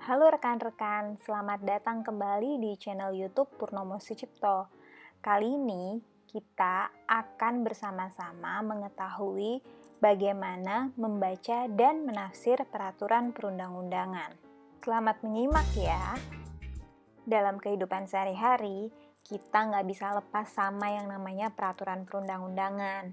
Halo rekan-rekan, selamat datang kembali di channel YouTube Purnomo Sucipto. Kali ini kita akan bersama-sama mengetahui bagaimana membaca dan menafsir peraturan perundang-undangan. Selamat menyimak ya. Dalam kehidupan sehari-hari, kita nggak bisa lepas sama yang namanya peraturan perundang-undangan.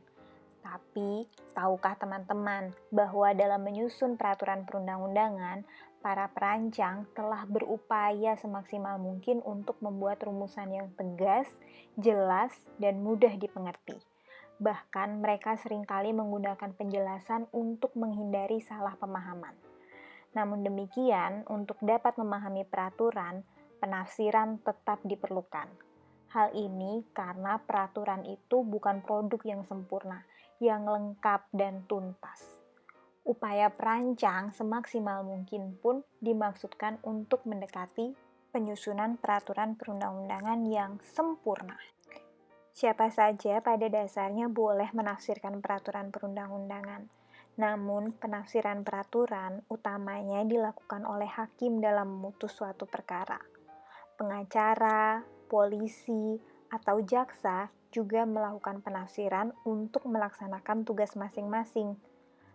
Tapi, tahukah teman-teman bahwa dalam menyusun peraturan perundang-undangan, para perancang telah berupaya semaksimal mungkin untuk membuat rumusan yang tegas, jelas, dan mudah dimengerti. Bahkan mereka seringkali menggunakan penjelasan untuk menghindari salah pemahaman. Namun demikian, untuk dapat memahami peraturan, penafsiran tetap diperlukan. Hal ini karena peraturan itu bukan produk yang sempurna, yang lengkap dan tuntas. Upaya perancang semaksimal mungkin pun dimaksudkan untuk mendekati penyusunan peraturan perundang-undangan yang sempurna. Siapa saja pada dasarnya boleh menafsirkan peraturan perundang-undangan. Namun, penafsiran peraturan utamanya dilakukan oleh hakim dalam memutus suatu perkara. Pengacara, polisi, atau jaksa juga melakukan penafsiran untuk melaksanakan tugas masing-masing.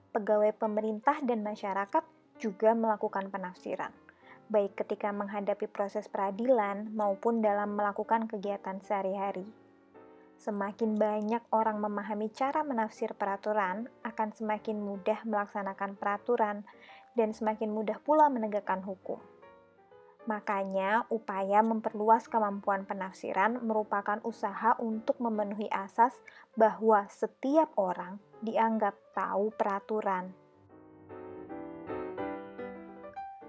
Pegawai pemerintah dan masyarakat juga melakukan penafsiran, baik ketika menghadapi proses peradilan maupun dalam melakukan kegiatan sehari-hari. Semakin banyak orang memahami cara menafsir peraturan, akan semakin mudah melaksanakan peraturan dan semakin mudah pula menegakkan hukum. Makanya, upaya memperluas kemampuan penafsiran merupakan usaha untuk memenuhi asas bahwa setiap orang dianggap tahu peraturan.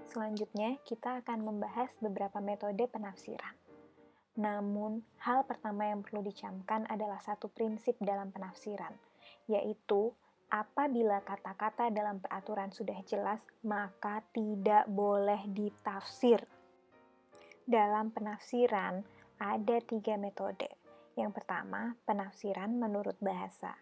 Selanjutnya, kita akan membahas beberapa metode penafsiran. Namun, hal pertama yang perlu dicamkan adalah satu prinsip dalam penafsiran, yaitu apabila kata-kata dalam peraturan sudah jelas, maka tidak boleh ditafsir. Dalam penafsiran, ada 3 metode. Yang pertama, penafsiran menurut bahasa.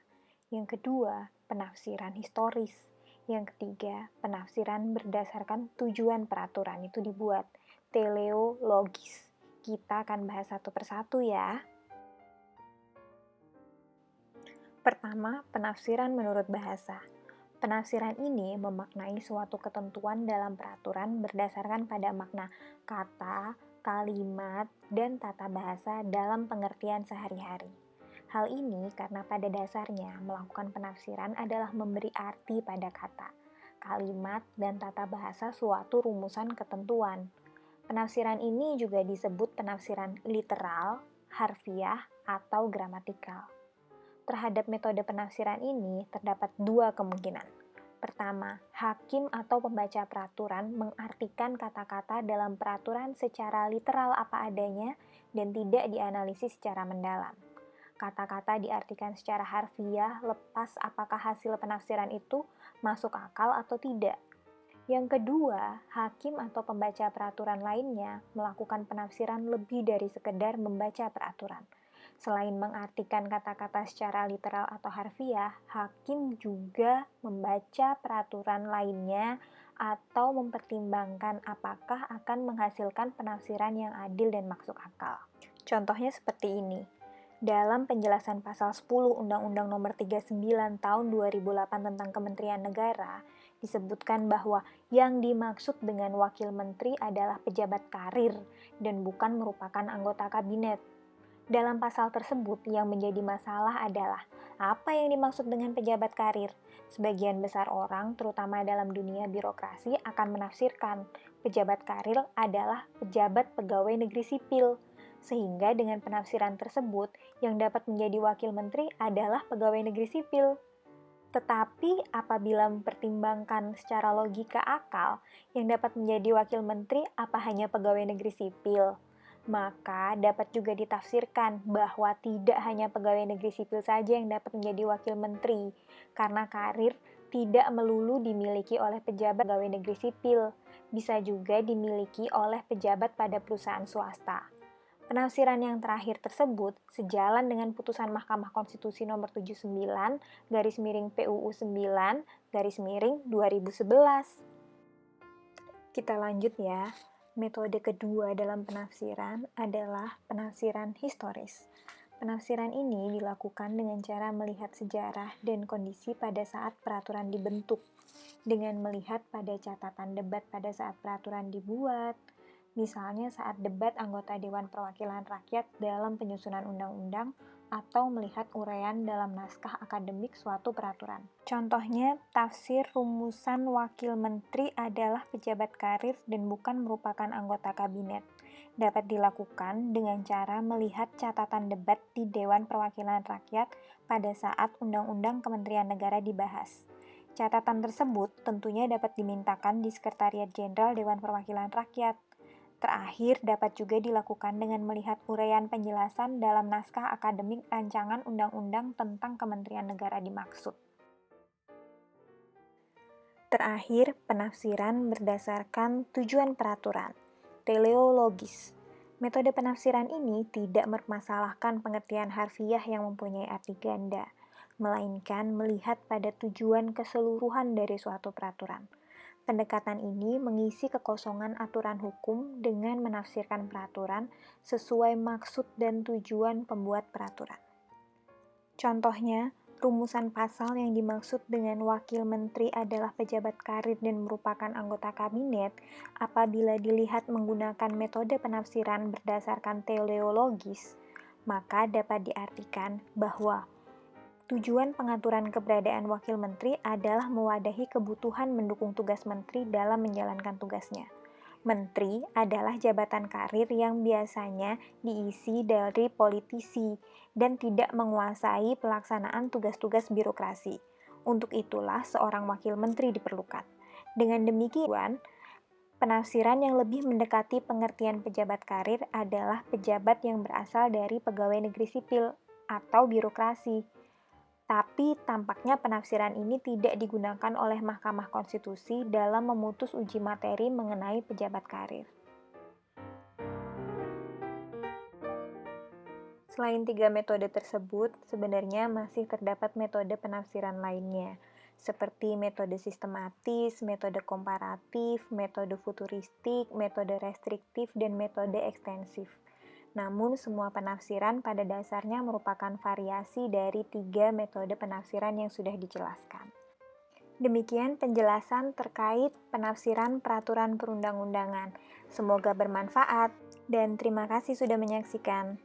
Yang kedua, penafsiran historis. Yang ketiga, penafsiran berdasarkan tujuan peraturan itu dibuat, teleologis. Kita akan bahas satu persatu ya. Pertama, penafsiran menurut bahasa. Penafsiran ini memaknai suatu ketentuan dalam peraturan berdasarkan pada makna kata, kalimat, dan tata bahasa dalam pengertian sehari-hari. Hal ini karena pada dasarnya melakukan penafsiran adalah memberi arti pada kata, kalimat, dan tata bahasa suatu rumusan ketentuan. Penafsiran ini juga disebut penafsiran literal, harfiah, atau gramatikal. Terhadap metode penafsiran ini terdapat 2 kemungkinan. Pertama, hakim atau pembaca peraturan mengartikan kata-kata dalam peraturan secara literal apa adanya dan tidak dianalisis secara mendalam. Kata-kata diartikan secara harfiah lepas apakah hasil penafsiran itu masuk akal atau tidak. Yang kedua, hakim atau pembaca peraturan lainnya melakukan penafsiran lebih dari sekedar membaca peraturan. Selain mengartikan kata-kata secara literal atau harfiah, hakim juga membaca peraturan lainnya atau mempertimbangkan apakah akan menghasilkan penafsiran yang adil dan masuk akal. Contohnya seperti ini. Dalam penjelasan pasal 10 Undang-Undang Nomor 39 Tahun 2008 tentang Kementerian Negara, disebutkan bahwa yang dimaksud dengan wakil menteri adalah pejabat karir dan bukan merupakan anggota kabinet. Dalam pasal tersebut, yang menjadi masalah adalah apa yang dimaksud dengan pejabat karir. Sebagian besar orang, terutama dalam dunia birokrasi, akan menafsirkan pejabat karir adalah pejabat pegawai negeri sipil. Sehingga dengan penafsiran tersebut, yang dapat menjadi wakil menteri adalah pegawai negeri sipil. Tetapi apabila mempertimbangkan secara logika akal, yang dapat menjadi wakil menteri apa hanya pegawai negeri sipil? Maka dapat juga ditafsirkan bahwa tidak hanya pegawai negeri sipil saja yang dapat menjadi wakil menteri, karena karir tidak melulu dimiliki oleh pejabat pegawai negeri sipil, bisa juga dimiliki oleh pejabat pada perusahaan swasta. Penafsiran yang terakhir tersebut sejalan dengan putusan Mahkamah Konstitusi nomor 79 garis miring PUU 9 garis miring 2011. Kita lanjut ya. Metode kedua dalam penafsiran adalah penafsiran historis. Penafsiran ini dilakukan dengan cara melihat sejarah dan kondisi pada saat peraturan dibentuk, dengan melihat pada catatan debat pada saat peraturan dibuat, misalnya saat debat anggota Dewan Perwakilan Rakyat dalam penyusunan undang-undang, atau melihat uraian dalam naskah akademik suatu peraturan. Contohnya, tafsir rumusan wakil menteri adalah pejabat karir dan bukan merupakan anggota kabinet. Dapat dilakukan dengan cara melihat catatan debat di Dewan Perwakilan Rakyat pada saat Undang-Undang Kementerian Negara dibahas. Catatan tersebut tentunya dapat dimintakan di Sekretariat Jenderal Dewan Perwakilan Rakyat. Terakhir, dapat juga dilakukan dengan melihat uraian penjelasan dalam naskah akademik rancangan undang-undang tentang Kementerian Negara dimaksud. Terakhir, penafsiran berdasarkan tujuan peraturan, teleologis. Metode penafsiran ini tidak mempermasalahkan pengertian harfiah yang mempunyai arti ganda, melainkan melihat pada tujuan keseluruhan dari suatu peraturan. Pendekatan ini mengisi kekosongan aturan hukum dengan menafsirkan peraturan sesuai maksud dan tujuan pembuat peraturan. Contohnya, rumusan pasal yang dimaksud dengan wakil menteri adalah pejabat karir dan merupakan anggota kabinet apabila dilihat menggunakan metode penafsiran berdasarkan teleologis, maka dapat diartikan bahwa tujuan pengaturan keberadaan wakil menteri adalah mewadahi kebutuhan mendukung tugas menteri dalam menjalankan tugasnya. Menteri adalah jabatan karir yang biasanya diisi dari politisi dan tidak menguasai pelaksanaan tugas-tugas birokrasi. Untuk itulah seorang wakil menteri diperlukan. Dengan demikian, penafsiran yang lebih mendekati pengertian pejabat karir adalah pejabat yang berasal dari pegawai negeri sipil atau birokrasi. Tapi tampaknya penafsiran ini tidak digunakan oleh Mahkamah Konstitusi dalam memutus uji materi mengenai pejabat karir. Selain 3 metode tersebut, sebenarnya masih terdapat metode penafsiran lainnya, seperti metode sistematis, metode komparatif, metode futuristik, metode restriktif, dan metode ekstensif. Namun, semua penafsiran pada dasarnya merupakan variasi dari 3 metode penafsiran yang sudah dijelaskan. Demikian penjelasan terkait penafsiran peraturan perundang-undangan. Semoga bermanfaat, dan terima kasih sudah menyaksikan.